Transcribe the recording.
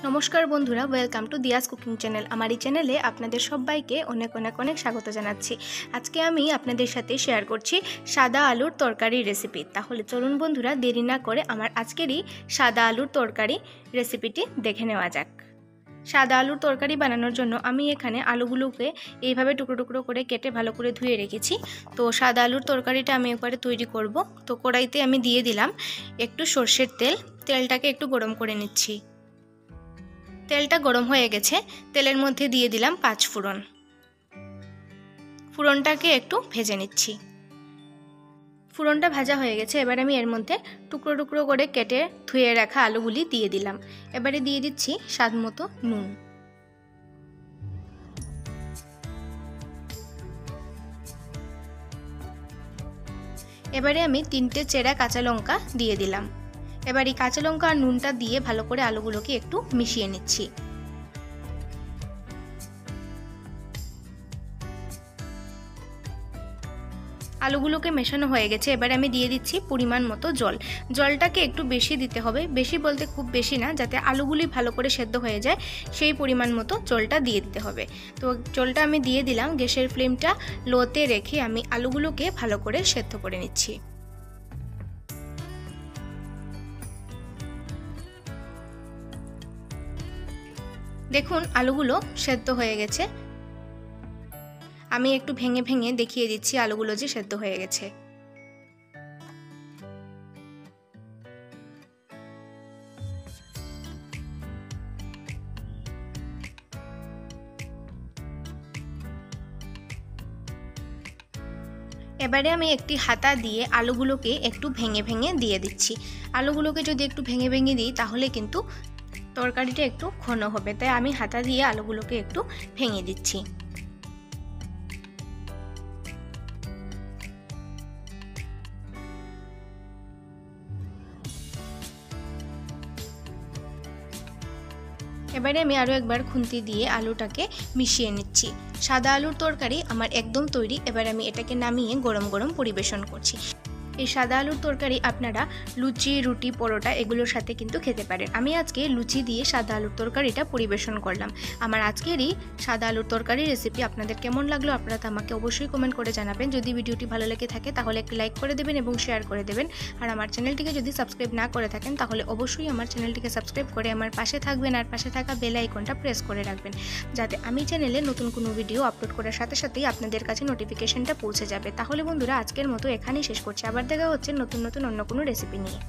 নমস্কার বন্ধুরা, welcome to Diya's cooking channel. আমার এই চ্যানেলে আপনাদের সবাইকে অনেক অনেক অনেক স্বাগত জানাচ্ছি। আজকে আমি আপনাদের সাথে শেয়ার করছি সাদা আলুর তরকারি রেসিপি। তাহলে চলুন বন্ধুরা, দেরি না করে আমার আজকেরই সাদা আলুর তরকারি রেসিপিটি দেখে নেওয়া যাক। সাদা আলুর তরকারি বানানোর জন্য আমি এখানে আলুগুলোকে এইভাবে টুকরো টুকরো করে কেটে ভালো করে ধুয়ে রেখেছি। তো সাদা আলুর তরকারিটা আমি একবারে তৈরি করব। তো কড়াইতে আমি দিয়ে দিলাম একটু সর্ষের তেল। তেলটাকে একটু গরম করে নিচ্ছি। তেলটা গরম হয়ে গেছে, তেলের মধ্যে দিয়ে দিলাম 5 ফোড়ন। ফোড়নটাকে একটু ভেজে নিচ্ছি। ফোড়নটা ভাজা হয়ে গেছে, এবার আমি এর মধ্যে টুকরো টুকরো করে কেটে ধুয়ে রাখা আলুগুলি দিয়ে দিলাম। এবারে দিয়ে দিচ্ছি স্বাদ মতো নুন। এবারে আমি 3টে চেরা কাঁচা লঙ্কা দিয়ে দিলাম। এবার এই কাঁচা লঙ্কা আর নুনটা দিয়ে ভালো করে আলুগুলোকে একটু মিশিয়ে নিচ্ছি। আলুগুলোকে মেশানো হয়ে গেছে, এবারে আমি দিয়ে দিচ্ছি পরিমাণ মতো জল। জলটাকে একটু বেশি দিতে হবে, বেশি বলতে খুব বেশি না, যাতে আলুগুলি ভালো করে সেদ্ধ হয়ে যায় সেই পরিমাণ মতো জলটা দিয়ে দিতে হবে। তো জলটা আমি দিয়ে দিলাম। গ্যাসের ফ্লেমটা লোতে রেখে আমি আলুগুলোকে ভালো করে সেদ্ধ করে নিচ্ছি। দেখুন আলুগুলো সেদ্ধ হয়ে গেছে। আমি একটু ভেঙে ভেঙে দেখিয়ে দিচ্ছি আলুগুলো যে সেদ্ধ হয়ে গেছে। এবারে আমি একটি হাতা দিয়ে আলুগুলোকে একটু ভেঙে ভেঙে দিয়ে দিচ্ছি। আলুগুলোকে যদি একটু ভেঙে ভেঙে দিই তাহলে কিন্তু তরকারিটা একটু ঘন হবে, তাই আমি হাতা দিয়ে আলুগুলোকে একটু ভেঙে দিচ্ছি। এবারে আমি আরও একবার খুন্তি দিয়ে আলুটাকে মিশিয়ে নিচ্ছি। সাদা আলুর তরকারি আমার একদম তৈরি। এবার আমি এটাকে নামিয়ে গরম গরম পরিবেশন করছি। এই সাদা আলুর তরকারি আপনারা লুচি, রুটি, পরোটা এগুলোর সাথে কিন্তু খেতে পারেন। আমি আজকে লুচি দিয়ে সাদা আলুর তরকারিটা পরিবেশন করলাম। আমার আজকের এই সাদা আলুর তরকারি রেসিপি আপনাদের কেমন লাগলো আপনারা আমাকে অবশ্যই কমেন্ট করে জানাবেন। যদি ভিডিওটি ভালো লেগে থাকে তাহলে একটি লাইক করে দেবেন এবং শেয়ার করে দেবেন। আর আমার চ্যানেলটিকে যদি সাবস্ক্রাইব না করে থাকেন তাহলে অবশ্যই আমার চ্যানেলটিকে সাবস্ক্রাইব করে আমার পাশে থাকবেন আর পাশে থাকা বেল আইকনটা প্রেস করে রাখবেন, যাতে আমি চ্যানেলে নতুন কোনো ভিডিও আপলোড করার সাথে সাথেই আপনাদের কাছে নোটিফিকেশনটা পৌঁছে যাবে। তাহলে বন্ধুরা, আজকের মতো এখানেই শেষ করছি। আবার দেখা হচ্ছে নতুন নতুন অন্য কোনো রেসিপি নিয়ে।